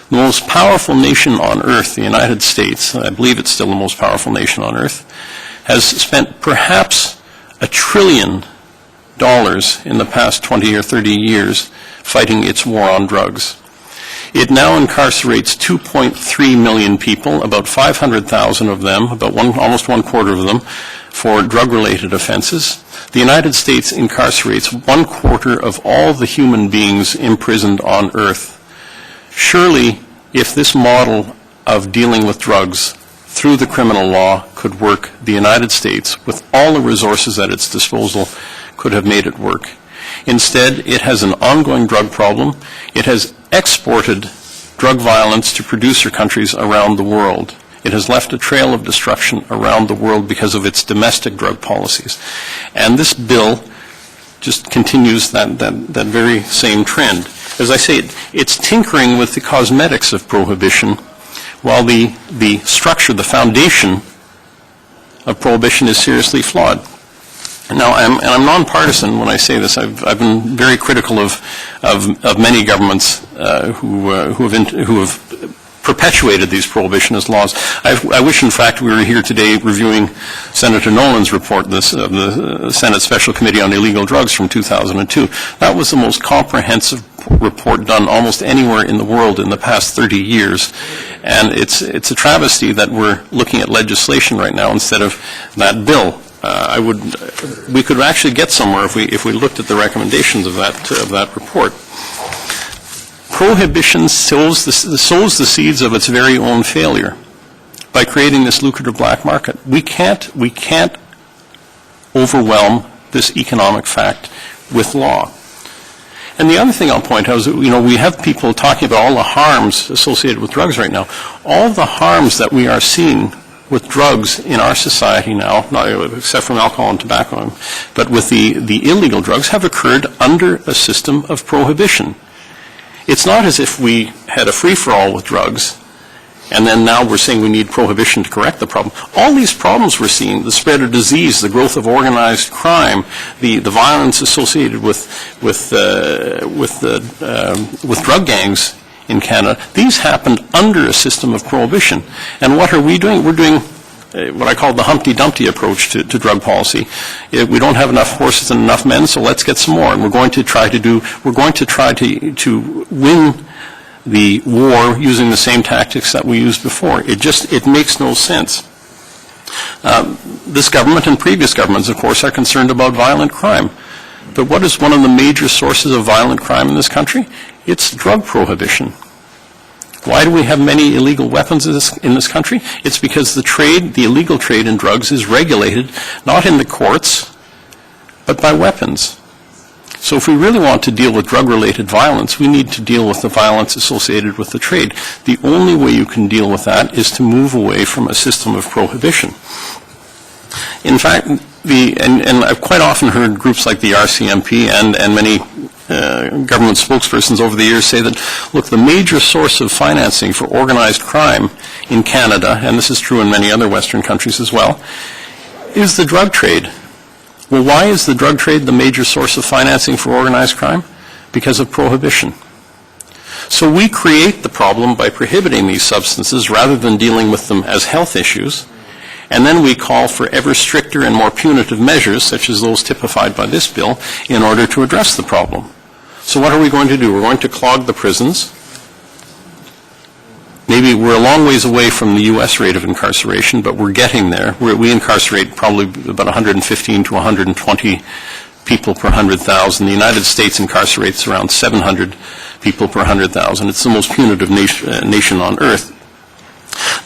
The most powerful nation on earth, the United States, I believe it's still the most powerful nation on earth, has spent perhaps $1 trillion in the past 20 or 30 years fighting its war on drugs. It now incarcerates 2.3 million people, about 500,000 of them, almost 1/4 of them, for drug-related offenses. The United States incarcerates 1/4 of all the human beings imprisoned on earth. Surely, if this model of dealing with drugs through the criminal law could work, the United States, with all the resources at its disposal, could have made it work. Instead, it has an ongoing drug problem. It has exported drug violence to producer countries around the world. It has left a trail of destruction around the world because of its domestic drug policies. And this bill just continues that very same trend. As I say, it's tinkering with the cosmetics of prohibition, while the structure, the foundation of prohibition is seriously flawed. Now, I'm nonpartisan when I say this. I've been very critical of many governments who have perpetuated these prohibitionist laws. I wish, in fact, we were here today reviewing Senator Nolan's report, the Senate Special Committee on Illegal Drugs from 2002. That was the most comprehensive report done almost anywhere in the world in the past 30 years. And it's a travesty that we're looking at legislation right now instead of that bill. We could actually get somewhere if we looked at the recommendations of that report. Prohibition sows the seeds of its very own failure by creating this lucrative black market. We can't overwhelm this economic fact with law. And the other thing I'll point out is that, we have people talking about all the harms associated with drugs right now. All the harms that we are seeing with drugs in our society now, not except from alcohol and tobacco, but with the illegal drugs, have occurred under a system of prohibition. It's not as if we had a free-for-all with drugs, and then now we're saying we need prohibition to correct the problem. All these problems we're seeing, the spread of disease, the growth of organized crime, the violence associated with drug gangs in Canada, these happened under a system of prohibition. And what are we doing? We're doing what I call the Humpty Dumpty approach to drug policy. We don't have enough horses and enough men, so let's get some more. And we're going to try to win the war using the same tactics that we used before. It makes no sense. This government and previous governments, of course, are concerned about violent crime. But what is one of the major sources of violent crime in this country? It's drug prohibition. Why do we have many illegal weapons in this country? It's because the illegal trade in drugs is regulated not in the courts, but by weapons. So if we really want to deal with drug-related violence, we need to deal with the violence associated with the trade. The only way you can deal with that is to move away from a system of prohibition. In fact, and I've quite often heard groups like the RCMP and many government spokespersons over the years say that, look, the major source of financing for organized crime in Canada, and this is true in many other Western countries as well, is the drug trade. Well, why is the drug trade the major source of financing for organized crime? Because of prohibition. So we create the problem by prohibiting these substances rather than dealing with them as health issues. And then we call for ever stricter and more punitive measures, such as those typified by this bill, in order to address the problem. So what are we going to do? We're going to clog the prisons. Maybe we're a long ways away from the U.S. rate of incarceration, but we're getting there. We incarcerate probably about 115 to 120 people per 100,000. The United States incarcerates around 700 people per 100,000. It's the most punitive nation on earth.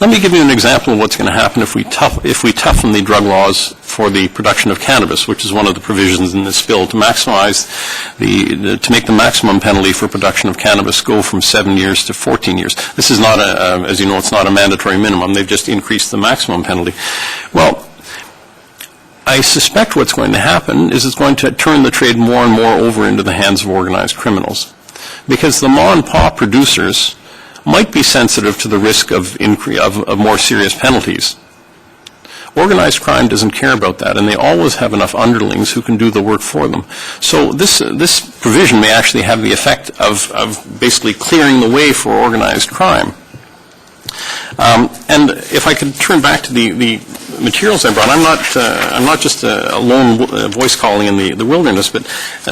Let me give you an example of what's going to happen if we toughen the drug laws for the production of cannabis, which is one of the provisions in this bill, to maximize to make the maximum penalty for production of cannabis go from 7 years to 14 years. This is not as you know, it's not a mandatory minimum. They've just increased the maximum penalty. Well, I suspect what's going to happen is it's going to turn the trade more and more over into the hands of organized criminals, because the ma and pa producers might be sensitive to the risk of more serious penalties. Organized crime doesn't care about that, and they always have enough underlings who can do the work for them. So this provision may actually have the effect of basically clearing the way for organized crime. And if I could turn back to the materials I brought, I'm not just a lone voice calling in the wilderness, but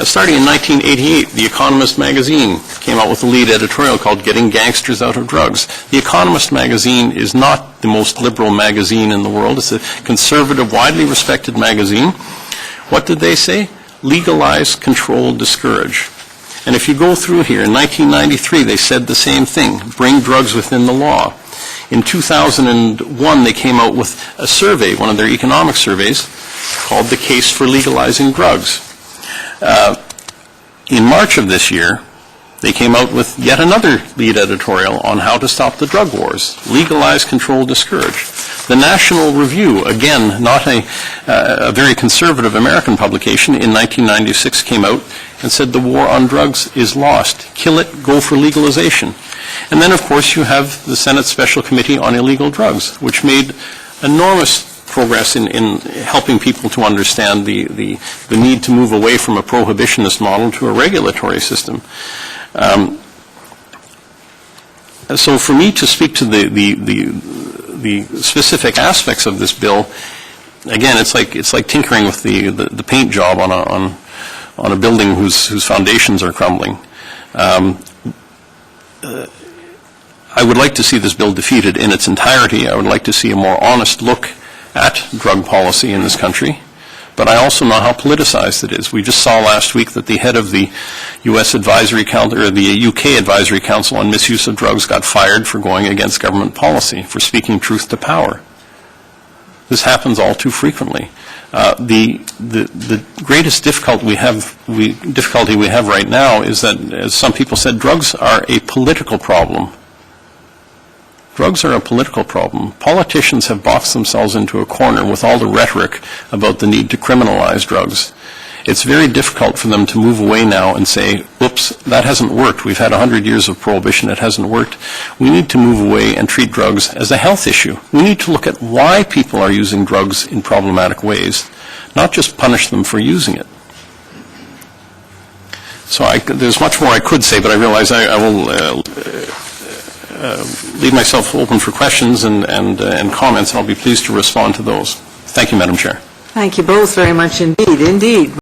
starting in 1988, The Economist magazine came out with a lead editorial called Getting Gangsters Out of Drugs. The Economist magazine is not the most liberal magazine in the world. It's a conservative, widely respected magazine. What did they say? Legalize, control, discourage. And if you go through here, in 1993, they said the same thing, bring drugs within the law. In 2001, they came out with a survey, one of their economic surveys, called The Case for Legalizing Drugs. In March of this year, they came out with yet another lead editorial on how to stop the drug wars. Legalize, control, discourage. The National Review, again, not a very conservative American publication, in 1996 came out and said the war on drugs is lost. Kill it, go for legalization. And then, of course, you have the Senate Special Committee on Illegal Drugs, which made enormous progress in helping people to understand the need to move away from a prohibitionist model to a regulatory system. So for me to speak to the specific aspects of this bill, again, it's like tinkering with the paint job on a building whose foundations are crumbling. I would like to see this bill defeated in its entirety. I would like to see a more honest look at drug policy in this country. But I also know how politicized it is. We just saw last week that the head of the U.S. Advisory Council, or the UK Advisory Council on Misuse of Drugs, got fired for going against government policy, for speaking truth to power. This happens all too frequently. The greatest difficulty we have right now is that, as some people said, drugs are a political problem. Drugs are a political problem. Politicians have boxed themselves into a corner with all the rhetoric about the need to criminalize drugs. It's very difficult for them to move away now and say, oops, that hasn't worked. We've had 100 years of prohibition. It hasn't worked. We need to move away and treat drugs as a health issue. We need to look at why people are using drugs in problematic ways, not just punish them for using it. So there's much more I could say, but I realize I will leave myself open for questions and comments, and I'll be pleased to respond to those. Thank you, Madam Chair. Thank you both very much indeed.